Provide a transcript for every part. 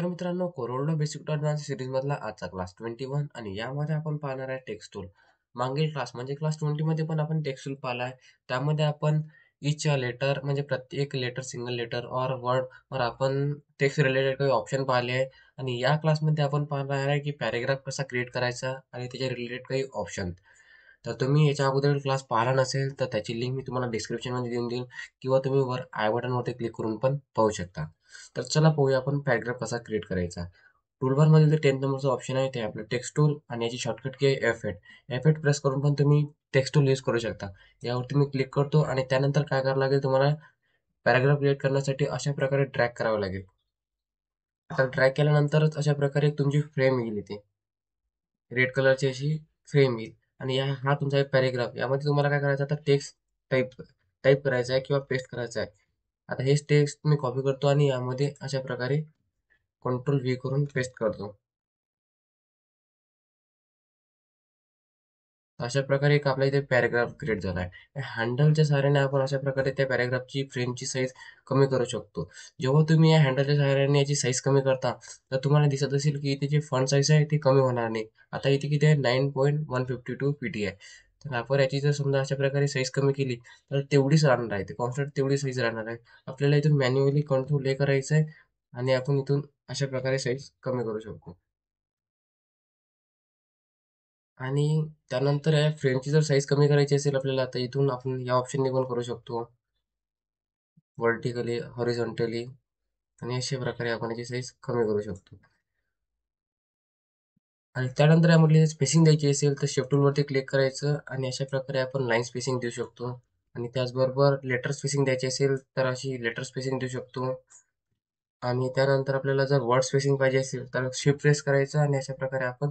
तर मित्रांनो, corona basic to advance सीरीजमधला आजचा क्लास 21 आणि यामध्ये आपण पाहणार आहे टेक्स्ट टूल. मागील क्लास म्हणजे क्लास 20 मध्ये पण आपण टेक्स्ट टूल पाहिला आहे. त्यामध्ये आपण इच लेटर म्हणजे प्रत्येक letter, single letter or word वर आपण टेक्स्ट रिलेटेड काही ऑप्शन पाहिले आहे. आणि या क्लासमध्ये आपण पाहणार आहे की पॅरेग्राफ कसा क्रिएट करायचा आणि त्याच्या रिलेटेड काही ऑप्शन. तर तुम्ही याच्या अगोदर क्लास पाहिला नसेल तर त्याची लिंक मी तुम्हाला डिस्क्रिप्शनमध्ये देऊन देईन किंवा तुम्ही वर आय बटनवरती क्लिक करून पण पाहू शकता. तर चला पाहूया आपण पॅराग्राफ कसा क्रिएट करायचा. टूलबार मध्ये जे 10 नंबरचं ऑप्शन आहे ते आपलं टेक्स्ट टूल आणि याची शॉर्टकट की आहे F8 प्रेस करून पण तुम्ही टेक्स्ट टूल यूज करू शकता. यावरती मी क्लिक करतो आणि त्यानंतर काय करावं लागेल तुम्हाला पॅराग्राफ क्रिएट करण्यासाठी अशा प्रकारे ड्रॅग करावं लागेल. आता ड्रॅग केल्यानंतरच अशा प्रकारे तुमची फ्रेम येईल इथे रेड कलरची अशी फ्रेम येईल आणि हा तुमचा एक पॅरेग्राफ. यामध्ये तुम्हाला काय करायचं आता टेक्स्ट टाईप टाईप करायचा आहे किंवा पेस्ट करायचा आहे. आता हेच टेक्स्ट मी कॉपी करतो आणि यामध्ये अशा प्रकारे कंट्रोल V करून पेस्ट करतो. अशा प्रकारे एक आपल्या इथे पॅराग्राफ क्रिएट झाला आहे. हँडलच्या सहाय्याने आपण अशा प्रकारे त्या पॅराग्राफची फ्रेमची साईज कमी करू शकतो. जेव्हा तुम्ही या हँडलच्या सहाय्याने याची साईज कमी करता तर तुम्हाला दिसत असेल की इथे जे फॉन्ट साईज आहे ती कमी होणार नाही. आता इथे किती आहे 9.152 पीटी आहे. तर आपण याची जर समजा अशा प्रकारे साईज कमी केली तर तेवढीच राहणार आहे. ते कॉन्स्टंट तेवढी साईज राहणार आहे. आपल्याला इथून मॅन्युअली कंट्रोल A करायचं आहे आणि आपण इथून अशा प्रकारे साईज कमी करू शकतो. आणि त्यानंतर या फ्रेमची जर साईज कमी करायची असेल आपल्याला तर इथून आपण या ऑप्शनने पण करू शकतो. व्हर्टिकली, हॉरिझॉन्टली आणि अशा प्रकारे आपण याची साईज कमी करू शकतो. आणि त्यानंतर यामधली स्पेसिंग द्यायची असेल तर शिफ्ट टूलवरती क्लिक करायचं आणि अशा प्रकारे आपण लाईन स्पेसिंग देऊ शकतो. आणि त्याचबरोबर लेटर स्पेसिंग द्यायची असेल तर अशी लेटर स्पेसिंग देऊ शकतो. आणि त्यानंतर आपल्याला जर वर्ड स्पेसिंग पाहिजे असेल तर शिफ्ट प्रेस करायचं आणि अशा प्रकारे आपण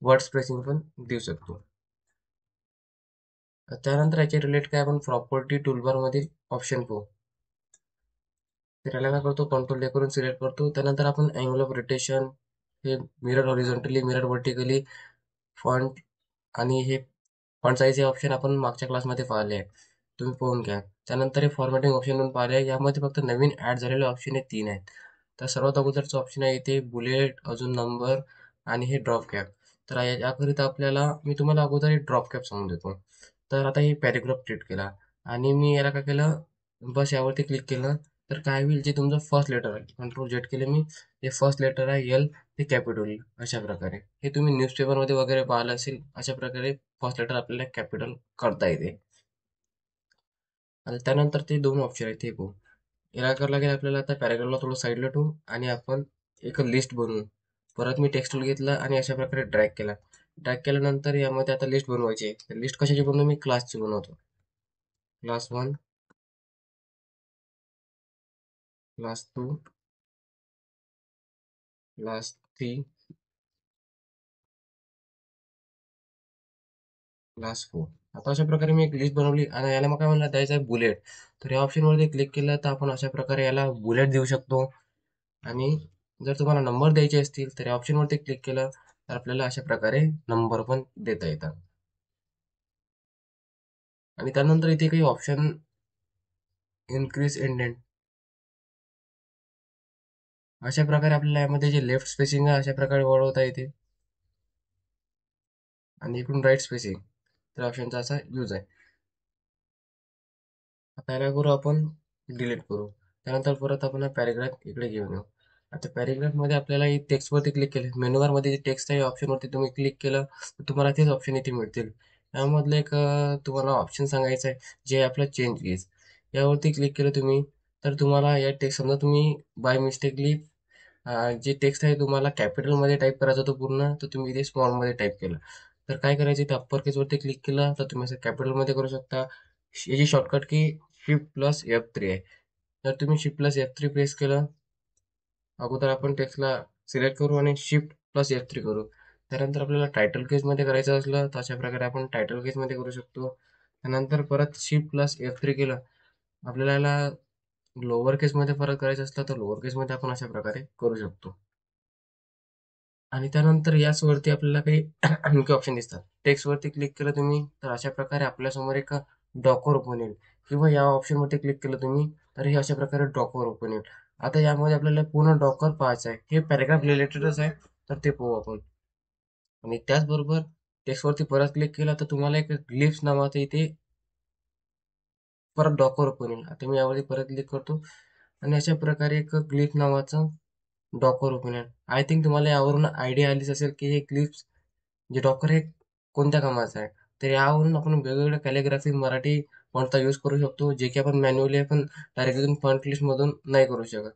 वर्ड स्पेसिंग पण देऊ शकतो. त्यानंतर याचे रिलेट काय आपण प्रॉपर्टी टूलबार मधील ऑप्शन पाहू. तर याला काय करतो कंट्रोल करून सिलेक्ट करतो. त्यानंतर आपण अँगल ऑफ रोटेशन, हे mirror horizontally, mirror vertically, font आणि हे फॉन्ट साईज हे ऑप्शन आपण मागच्या क्लासमध्ये पाहिले आहे. तुम्ही पाहून घ्या. त्यानंतर हे फॉर्मॅटिंग ऑप्शन पण पाहिले आहे. यामध्ये फक्त नवीन ऍड झालेले ऑप्शन हे 3 आहेत. तर सर्वात अगोदरचं ऑप्शन आहे इथे बुलेट, अजून नंबर आणि हे ड्रॉप कॅप. तर याकरिता आपल्याला मी तुम्हाला अगोदर हे ड्रॉप कॅप सांगून देतो. तर आता हे पॅरेग्राफ क्रिएट केला आणि मी याला काय केलं, बस यावरती क्लिक केलं तर काय होईल, जे तुमचं फर्स्ट लेटर आहे कंट्रोल Z केले मी, जे फर्स्ट लेटर आहे L ते कॅपिटल अशा प्रकारे. हे तुम्ही न्यूजपेपरमध्ये वगैरे पाहिलं असेल. अशा प्रकारे फर्स्ट लेटर आपल्याला कॅपिटल करता येते. आणि त्यानंतर ते दोन ऑप्शन आहेत ते पाहू. याला करावं लागेल आपल्याला आता पॅराग्राफला थोडं साईडला ठेवू आणि आपण एक लिस्ट बनवू. परत मी टेक्स्ट टूल घेतला आणि अशा प्रकारे ड्रॅग केला. ड्रॅग केल्यानंतर यामध्ये आता लिस्ट बनवायची आहे. लिस्ट कशाची बनवू, मी क्लासची बनवतो. Class 1, class 2, class 3, class 4. आता अशा प्रकारे मी एक लिस्ट बनवली आणि याला मग काय म्हणलं द्यायचं आहे बुलेट. तर या ऑप्शनवरती क्लिक केलं तर आपण अशा प्रकारे याला बुलेट देऊ शकतो. आणि जर तुम्हाला नंबर द्यायचे असतील तर या ऑप्शनवरती क्लिक केलं तर आपल्याला अशा प्रकारे नंबर पण देता येतात. आणि त्यानंतर इथे काही ऑप्शन इन्क्रीज इंडेंट अशा प्रकारे आपल्याला यामध्ये जे लेफ्ट स्पेसिंग आहे अशा प्रकारे वाढवता येते आणि इकडून राईट स्पेसिंग तर ऑप्शनचा असा यूज आहे. आता याला करू आपण डिलीट करू. त्यानंतर परत आपण पॅरेग्राफ इकडे घेऊन येऊ. आता पॅरेग्राफ मध्ये आपल्याला टेक्स्ट वरती क्लिक केलं, मेनू बार मध्ये टेक्स्ट आहे ऑप्शन वरती तुम्ही क्लिक केलं तर तुम्हाला तेच ऑप्शन इथे मिळतील. यामधलं एक तुम्हाला ऑप्शन सांगायचं आहे जे आपलं चेंज केस. यावरती क्लिक केलं तुम्ही तर तुम्हाला या टेक्स्ट समजा तुम्ही बाय मिस्टेकली जे टेक्स्ट आहे तुम्हाला कॅपिटल मध्ये टाईप करायचं होतं पूर्ण, तर तुम्ही इथे स्मॉल मध्ये टाईप केलं. तर काय करायचं, इथे अप्पर केस वरती क्लिक केलं तर तुम्ही असं कॅपिटल मध्ये करू शकता. याची शॉर्टकट की Shift+F3 आहे. जर तुम्ही Shift+F3 प्रेस केलं, अगोदर आपण टेक्स्टला सिलेक्ट करू आणि Shift+F3 करू. त्यानंतर आपल्याला टायटल केस मध्ये करायचं असलं तर अशा प्रकारे आपण टायटल केस मध्ये करू शकतो. त्यानंतर परत Shift+F3 केलं, आपल्याला याला लोअर केस मध्ये परत करायचं असलं तर लोअर केस मध्ये आपण अशा प्रकारे करू शकतो. आणि त्यानंतर याच वरती आपल्याला काही आणखी ऑप्शन दिसतात. टेक्स्ट वरती क्लिक केलं तुम्ही तर अशा प्रकारे आपल्यासमोर एक डॉकर ओपन होईल, किंवा या ऑप्शन वरती क्लिक केलं तुम्ही तर हे अशा प्रकारे डॉकर ओपन होईल. आता यामध्ये आपल्याला पूर्ण डॉकर पाहायचं आहे, हे पॅराग्राफ रिलेटेडच आहे, तर ते पाहू आपण. आणि त्याचबरोबर टेक्स्टवरती परत क्लिक केला तर तुम्हाला एक ग्लिप्स नावाचं इथे परत डॉकर ओपन होईल. आता मी यावरती परत क्लिक करतो आणि अशा प्रकारे एक ग्लिप नावाचं डॉकर ओपन आहे. आय थिंक तुम्हाला यावरून आयडिया आलीच असेल की हे क्लिप्स जे डॉकर हे कोणत्या कामाचं आहे. तर यावरून आपण वेगवेगळ्या कॅलिग्राफी मराठी फॉन्टचा यूज करू शकतो, जे की आपण मॅन्युअली आपण डायरेक्ट फॉन्ट लिस्ट मधून नाही करू शकत.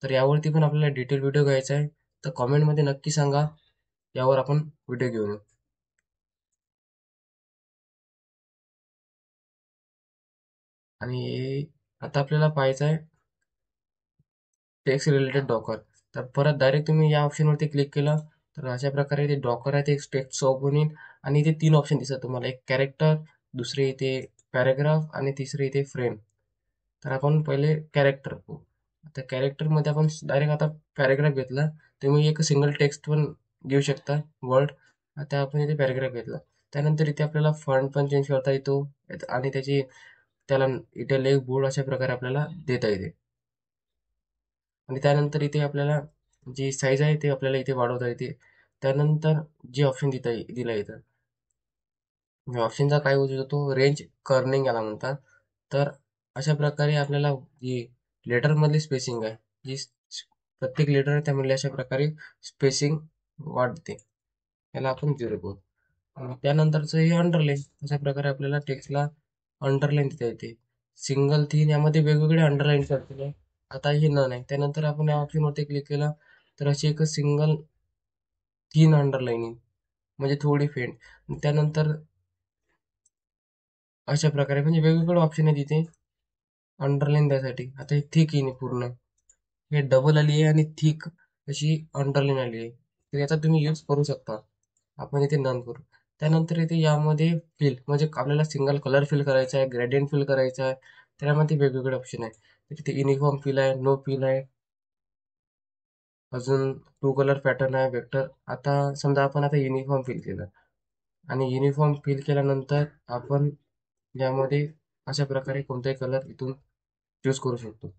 तर यावरती पण आपल्याला डिटेल व्हिडिओ घ्यायचा आहे, तर कॉमेंटमध्ये नक्की सांगा, यावर आपण व्हिडिओ घेऊन येऊ. आणि आता आपल्याला पाहायचं आहे टेक्स्ट रिलेटेड डॉकर. तर परत डायरेक्ट तुम्ही या ऑप्शनवरती क्लिक केलं तर अशा प्रकारे ते डॉकर आहे ते टेक्स्ट ओपन येईल आणि इथे 3 ऑप्शन दिसतात तुम्हाला. एक कॅरेक्टर, दुसरे इथे पॅराग्राफ आणि तिसरे इथे फ्रेम. तर आपण पहिले कॅरेक्टर पाहू. आता कॅरेक्टरमध्ये आपण डायरेक्ट आता पॅराग्राफ घेतला, तुम्ही एक सिंगल टेक्स्ट पण घेऊ शकता वर्ड. आता आपण इथे पॅराग्राफ घेतला. त्यानंतर इथे आपल्याला फॉन्ट पण चेंज करता येतो आणि त्याला इथे लेख बोल्ड अशा प्रकारे आपल्याला देता येते. आणि त्यानंतर इथे आपल्याला जी साईज आहे ते आपल्याला इथे वाढवता येते. त्यानंतर जे ऑप्शन दिला येतं, या ऑप्शनचा काय यूज होतो, रेंज कर्निंग याला म्हणतात. तर अशा प्रकारे आपल्याला जी लेटरमधली स्पेसिंग आहे, प्रत्येक लेटर आहे त्यामधली अशा प्रकारे स्पेसिंग वाढते. याला आपण 0 बोलतो. आणि त्यानंतरचं हे अंडरलाईन. अशा प्रकारे आपल्याला टेक्स्टला अंडरलाईन देता येते. सिंगल थिन यामध्ये वेगवेगळे अंडरलाईन करतील आहे. आता हे नन आहे. त्यानंतर आपण या ऑप्शनवरती क्लिक केला तर अशी एक सिंगल थिन अंडरलाईनिंग म्हणजे थोडी फेंट. त्यानंतर अशा प्रकारे म्हणजे वेगवेगळे ऑप्शन आहे तिथे अंडरलाईन द्यासाठी. आता हे थिक येईल पूर्ण, हे डबल आली आहे आणि थिक अशी अंडरलाईन आली आहे. तर याचा तुम्ही यूज करू शकता. आपण इथे नन करू. त्यानंतर इथे यामध्ये फिल म्हणजे आपल्याला सिंगल कलर फिल करायचा आहे, ग्रेडियंट फिल करायचा आहे. त्यामध्ये वेगवेगळे ऑप्शन आहे. तर तिथे युनिफॉर्म फिल आहे, नो फिल आहे, अजून टू कलर पॅटर्न आहे, वेक्टर. आता समजा आपण आता युनिफॉर्म फिल केलं आणि युनिफॉर्म फिल केल्यानंतर आपण यामध्ये अशा प्रकारे कोणताही कलर इथून चूज करू शकतो.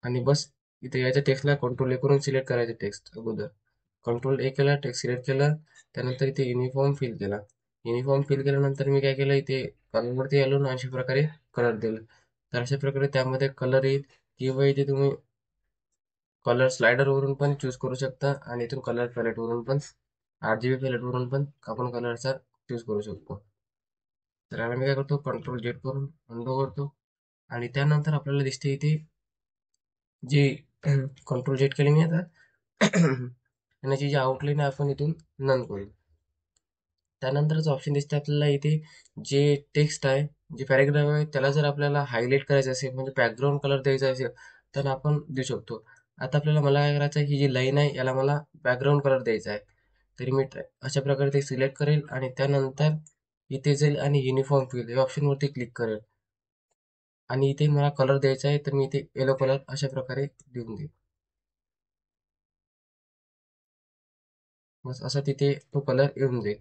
आणि बस इथे याच्या टेक्स्टला कंट्रोल ए करून सिलेक्ट करायचं टेक्स्ट अगोदर. कंट्रोल ए केला, टेक्स्ट सिलेक्ट केला, त्यानंतर इथे युनिफॉर्म फिल केला. युनिफॉर्म फिल केल्यानंतर मी काय केलं, इथे कलरवरती आलो ना, अशा प्रकारे कलर दिला. तर अशा प्रकारे त्यामध्ये कलर येईल, किंवा इथे तुम्ही कलर स्लायडर वरून पण चूज करू शकता आणि इथून कलर पॅलेट वरून पण RGB पॅलेट वरून पण आपण कलरचा चूज करू शकतो. तर याला मी काय करतो, कंट्रोल जेट करून अंडो करतो. आणि त्यानंतर आपल्याला दिसते इथे जे कंट्रोल जेट केले मी आता आणि जी आउटलाईन आहे आपण इथून नन करू. त्यानंतरच ऑप्शन दिसते आपल्याला इथे जे टेक्स्ट आहे, जे पॅरेग्राफ आहे, त्याला जर आपल्याला हायलाइट करायचं असेल म्हणजे बॅकग्राऊंड कलर द्यायचा असेल तर आपण देऊ शकतो. आता आपल्याला मला काय करायचं आहे, ही जी लाईन आहे याला मला बॅकग्राऊंड कलर द्यायचा आहे. तरी मी अशा प्रकारे ते सिलेक्ट करेल आणि त्यानंतर इथे जाईल आणि युनिफॉर्म फिल या ऑप्शनवरती क्लिक करेल आणि इथे मला कलर द्यायचा आहे, तर मी इथे येलो कलर अशा प्रकारे देऊन देईल. बस असा तिथे तो कलर येऊन जाईल.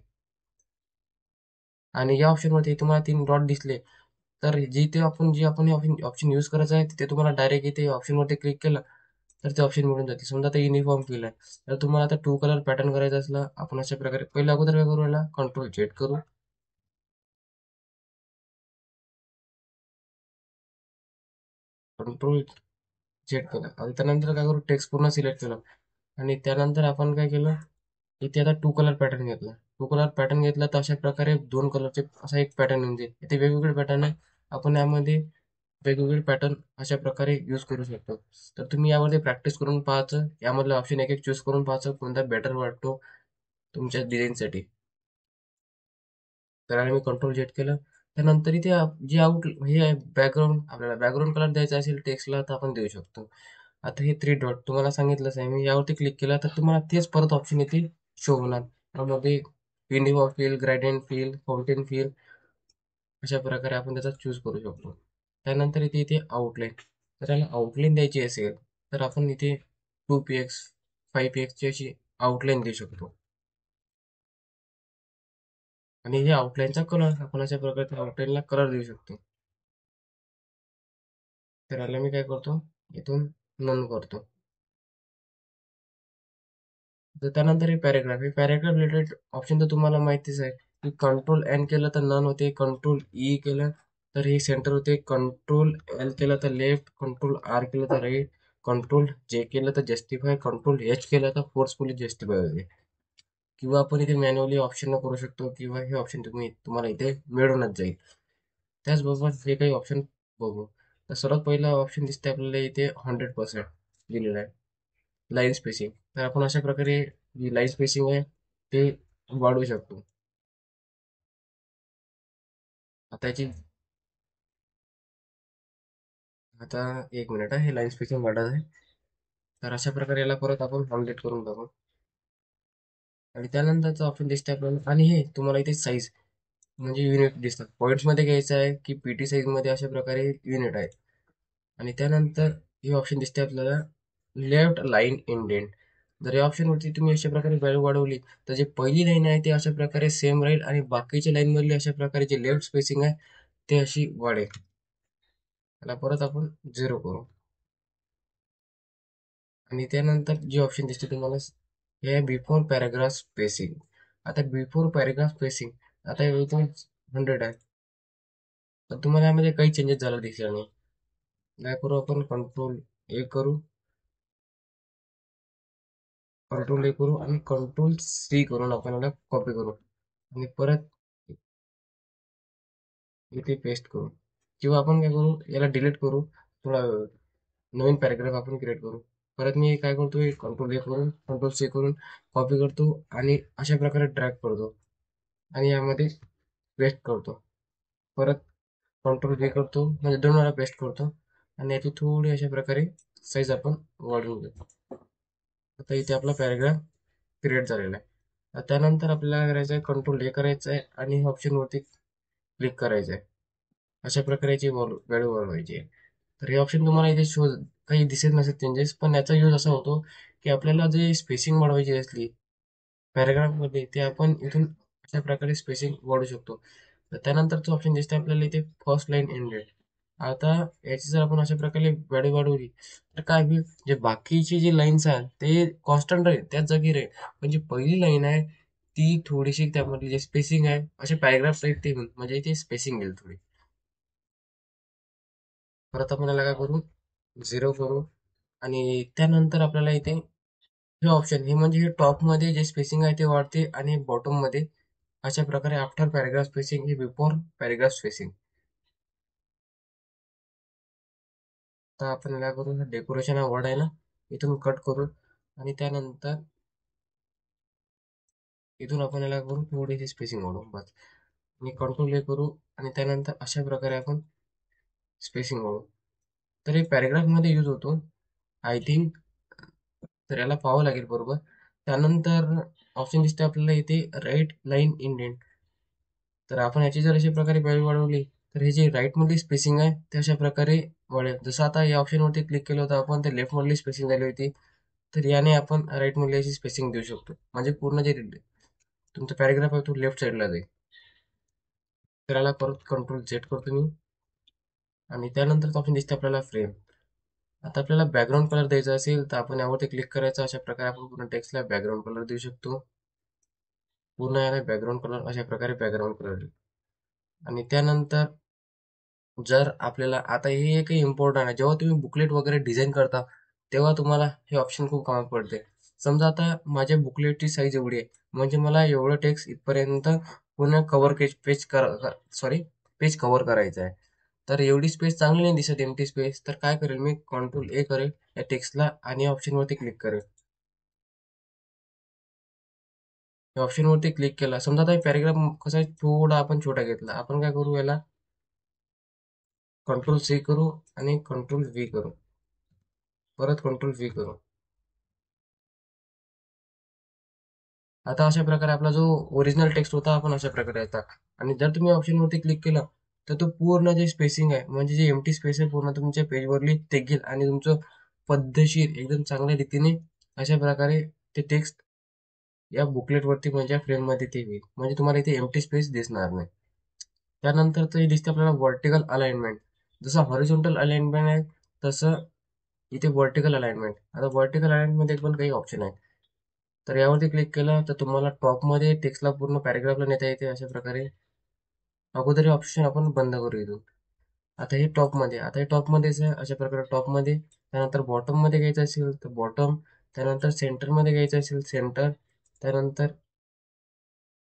आणि या ऑप्शनमध्ये तुम्हाला 3 डॉट दिसले तर जे आपण ऑप्शन यूज करायचं आहे तिथे तुम्हाला डायरेक्ट इथे ऑप्शनवरती क्लिक केलं तर ते ऑप्शन मिळून जाते. समजा आता युनिफॉर्म फिल आहे, तर तुम्हाला आता टू कलर पॅटर्न करायचा असला, आपण अशा प्रकारे पहिल्या अगोदर काय करू, याला कंट्रोल झेड करू, कंट्रोल झेड केलं आणि त्यानंतर काय करू, टेक्स्ट पूर्ण सिलेक्ट केलं आणि त्यानंतर आपण काय केलं, इथे आता टू कलर पॅटर्न घेतला. टू कलर पॅटर्न घेतला तर अशा प्रकारे दोन कलरचे असा एक पॅटर्न येऊन जाईल. इथे वेगवेगळे पॅटर्न आहे, आपण यामध्ये वेगवेगळे पॅटर्न अशा प्रकारे यूज करू शकतो. तर तुम्ही यामध्ये प्रॅक्टिस करून पाहायचं, यामधलं ऑप्शन एक एक चूज करून पाहायचं, कोणता बेटर वाटतो तुमच्या डिझाईनसाठी. तर आणि मी कंट्रोल जेट केलं. त्यानंतर इथे जे हे आहे बॅकग्राऊंड, आपल्याला बॅकग्राऊंड कलर द्यायचा असेल टेक्स्टला तर आपण देऊ शकतो. आता हे थ्री डॉट तुम्हाला सांगितलंच आहे मी, यावरती क्लिक केला तर तुम्हाला तेच परत ऑप्शन येतील शो होणार. त्यामध्ये uniform feel, gradient feel, fountain feel अशा प्रकारे आपण त्याचा चूज करू शकतो. त्यानंतर इथे आउटलाईन. तर त्याला आउटलाईन द्यायची असेल तर आपण इथे 2px 5px ची अशी आउटलाईन देऊ शकतो. आणि हे आउटलाईनचा कलर आपण अशा प्रकारे आउटलाईनला कलर देऊ शकतो. तर याला मी काय करतो, इथून नन करतो. तर त्यानंतर हे पॅरेग्राफ रिलेटेड ऑप्शन तर तुम्हाला माहितीच आहे की कंट्रोल एन केलं तर नन होते, कंट्रोल ई केलं तर हे सेंटर होते, कंट्रोल एल केलं तर लेफ्ट, कंट्रोल आर केलं तर राईट, कंट्रोल जे केलं तर जस्टिफाय, कंट्रोल एच केलं तर फोर्सफुली जस्टिफाय होते. किंवा आपण इथे मॅन्युअली ऑप्शन करू शकतो किंवा हे ऑप्शन तुम्हाला इथे मिळूनच जाईल. त्याचबरोबर हे काही ऑप्शन बघू. तर सर्वात पहिला ऑप्शन दिसते आपल्याला इथे 100% दिलेला आहे, लाईन स्पेसिंग. तर आपण अशा प्रकारे जी लाईन स्पेसिंग आहे ते वाढवू शकतो. आता याची आता एक मिनिट आहे, हे लाईन स्पेसिंग वाढत आहे. तर अशा प्रकारे याला परत आपण अपडेट करून टाकू. आणि त्यानंतरचं ऑप्शन दिसते आपल्याला, आणि हे तुम्हाला इथे साईज म्हणजे युनिट दिसतात. पॉईंट्स मध्ये घ्यायचं आहे की पीटी साईज मध्ये, अशा प्रकारे युनिट आहे. आणि त्यानंतर हे ऑप्शन दिसते आपल्याला लेफ्ट लाईन इंडेंट. जर या ऑप्शनवरती तुम्ही अशा प्रकारे व्हॅल्यू वाढवली तर जे पहिली लाईन आहे ते अशा प्रकारे सेम राहील आणि बाकीच्या लाईन मधली अशा प्रकारे जे लेफ्ट स्पेसिंग आहे ते अशी वाढेल. त्याला परत आपण 0 करू. आणि त्यानंतर जे ऑप्शन दिसते तुम्हाला हे आहे बिफोर पॅराग्राफ स्पेसिंग. आता बिफोर पॅराग्राफ स्पेसिंग, आता इथे 100 आहे, तर तुम्हाला यामध्ये काही चेंजेस झाला दिसला नाही. काय करू आपण, कंट्रोल ए करू आणि कंट्रोल सी करून आपण याला कॉपी करू आणि परत इथे पेस्ट करू. किंवा आपण काय करू, याला डिलीट करू, थोडा नवीन पॅराग्राफ आपण क्रिएट करू. परत मी काय करतो, कंट्रोल ए करून कंट्रोल सी करून कॉपी करतो आणि अशा प्रकारे ड्रॅग करतो आणि यामध्ये पेस्ट करतो. परत कंट्रोल व्ही करतो, म्हणजे 2 वेळा पेस्ट करतो आणि याची थोडी अशा प्रकारे साईज आपण वाढवून घेतो. आता इथे आपला पॅराग्राफ क्रिएट झालेला आहे. त्यानंतर आपल्याला करायचं आहे, कंट्रोल ए करायचं आहे आणि ऑप्शन वरती क्लिक करायचं आहे. अशा प्रकारे याची व्हॅल्यू वाढवायची आहे. तर हे ऑप्शन तुम्हाला इथे काही दिसत नसेल चेंजेस, पण याचा यूज असा होतो की आपल्याला जे स्पेसिंग वाढवायची असली पॅराग्राफ मध्ये, ते आपण इथून अशा प्रकारे स्पेसिंग वाढू शकतो. तर त्यानंतरचं ऑप्शन दिसते आपल्याला इथे फर्स्ट लाईन एंडेड. आता याची जर आपण अशा प्रकारे व्हॅल्यू वाढवली तर काय होईल, जे बाकीची जी लाईन्स आहेत ते कॉन्स्टंट राहील, त्याच जागी राहील. पण जी पहिली लाईन आहे ती थोडीशी, त्यामधली जे स्पेसिंग आहे असे पॅराग्राफ टाईप ते होईल, म्हणजे इथे स्पेसिंग येईल थोडी. परत आपण याला काय करू, 0 करू. आणि त्यानंतर आपल्याला इथे हे ऑप्शन, हे म्हणजे हे टॉप मध्ये जे स्पेसिंग आहे ते वाढते आणि बॉटम मध्ये अशा प्रकारे आफ्टर पॅराग्राफ स्पेसिंग हे बिफोर पॅराग्राफ स्पेसिंग. तर आपण काय करू, डेकोरेशन हा वर्ड आहे ना, इथून कट करू आणि त्यानंतर इथून आपण याला करू थोडीशी स्पेसिंग वाढवू बस. आणि कंट्रोल हे करू आणि त्यानंतर अशा प्रकारे आपण स्पेसिंग वाढवू. तर हे पॅराग्राफ मध्ये यूज होतो आय थिंक. तर याला पाहावं लागेल बरोबर. त्यानंतर ऑप्शन दिसते आपल्याला इथे राईट लाईन इंडेंट. तर आपण याची जर अशा प्रकारे व्हॅल्यू वाढवली तर हे जे राईट मधली स्पेसिंग आहे ते अशा प्रकारे वाढेल. जसं आता या ऑप्शन वरती क्लिक केलं होतं आपण, ते लेफ्ट मधली स्पेसिंग झाली होती, तर याने आपण राईट मधली अशी स्पेसिंग देऊ शकतो, म्हणजे पूर्ण जे तुमचा पॅराग्राफ आहे तो लेफ्ट साईडला जाईल. तर याला परत कंट्रोल झेड करतो मी. आणि त्यानंतर ऑप्शन दिसते आपल्याला फ्रेम. आता आपल्याला बॅकग्राऊंड कलर द्यायचा असेल तर आपण यावरती क्लिक करायचं. अशा प्रकारे आपण पूर्ण टेक्स्टला बॅकग्राऊंड कलर देऊ शकतो. पूर्ण याला बॅकग्राऊंड कलर, अशा प्रकारे बॅकग्राऊंड कलर. आणि त्यानंतर जर आपल्याला आता हे एक इम्पॉर्टंट आहे, जेव्हा तुम्ही बुकलेट वगैरे डिझाईन करता तेव्हा तुम्हाला हे ऑप्शन खूप कामात पडते. समजा आता माझ्या बुकलेटची साईज एवढी आहे, म्हणजे मला एवढं टेक्स्ट इथपर्यंत पूर्ण cover page sorry page cover करायचं आहे. तर एवढी स्पेस चांगली नाही दिसत, एमटी स्पेस. तर काय करेल मी, कंट्रोल ए करेल या टेक्स्टला आणि ऑप्शन वरती क्लिक करेल. या ऑप्शन वरती क्लिक केला, समजा आता पॅराग्राफ कसा आहे, थोडा आपण छोटा घेतला, आपण काय करू, याला कंट्रोल सी करू आणि कंट्रोल व्ही करू, परत कंट्रोल व्ही करू. आता अशा प्रकारे आपला जो ओरिजिनल टेक्स्ट होता आपण अशा प्रकारे येतात. आणि जर तुम्ही ऑप्शन वरती क्लिक केलं तर तो पूर्ण जे स्पेसिंग आहे, म्हणजे जे एमटी स्पेस आहे पूर्ण तुमच्या पेजवरली ते घेईल आणि तुमचं पद्धतशीर एकदम चांगल्या रीतीने अशा प्रकारे ते टेक्स्ट या बुकलेट वरती म्हणजे फ्रेम मध्ये ते होईल, म्हणजे तुम्हाला इथे एमटी स्पेस दिसणार नाही. त्यानंतर ते दिसते आपल्याला व्हर्टिकल अलाइनमेंट. जसं हॉरिझॉन्टल अलाइनमेंट आहे तसं इथे व्हर्टिकल अलाइनमेंट. आता व्हर्टिकल अलाइनमेंटमध्ये पण काही ऑप्शन आहेत. तर यावरती क्लिक केलं तर तुम्हाला टॉपमध्ये टेक्स्टला पूर्ण पॅरेग्राफला नेता येते अशा प्रकारे. अगोदर हे ऑप्शन आपण बंद करू इथून. आता हे टॉपमध्येच आहे अशा प्रकारे टॉपमध्ये. त्यानंतर बॉटममध्ये घ्यायचं असेल तर बॉटम. त्यानंतर सेंटरमध्ये घ्यायचं असेल सेंटर. त्यानंतर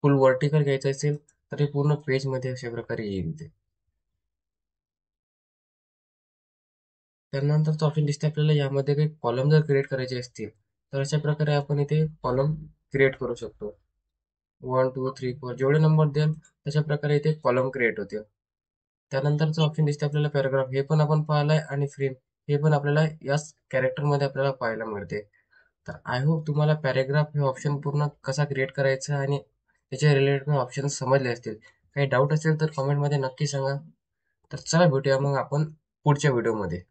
फुल व्हर्टिकल घ्यायचं असेल तर हे पूर्ण पेजमध्ये अशा प्रकारे येईल ते. त्यानंतरचं ऑप्शन दिसते आपल्याला यामध्ये काही कॉलम जर क्रिएट करायचे असतील तर अशा प्रकारे आपण इथे कॉलम क्रिएट करू शकतो. 1 2 3 4 जेवढे नंबर द्याल तशा प्रकारे इथे कॉलम क्रिएट होते. त्यानंतरचं ऑप्शन दिसते आपल्याला पॅराग्राफ. हे पण आपण पाहिलंय आणि फ्रेम हे पण आपल्याला याच कॅरेक्टरमध्ये आपल्याला पाहायला मिळते. तर आय होप तुम्हाला पॅरेग्राफ हे ऑप्शन पूर्ण कसा क्रिएट करायचा आणि त्याच्या रिलेटेड ऑप्शन समजले असतील. काही डाऊट असेल तर कमेंटमध्ये नक्की सांगा. तर चला भेटूया मग आपण पुढच्या व्हिडिओमध्ये.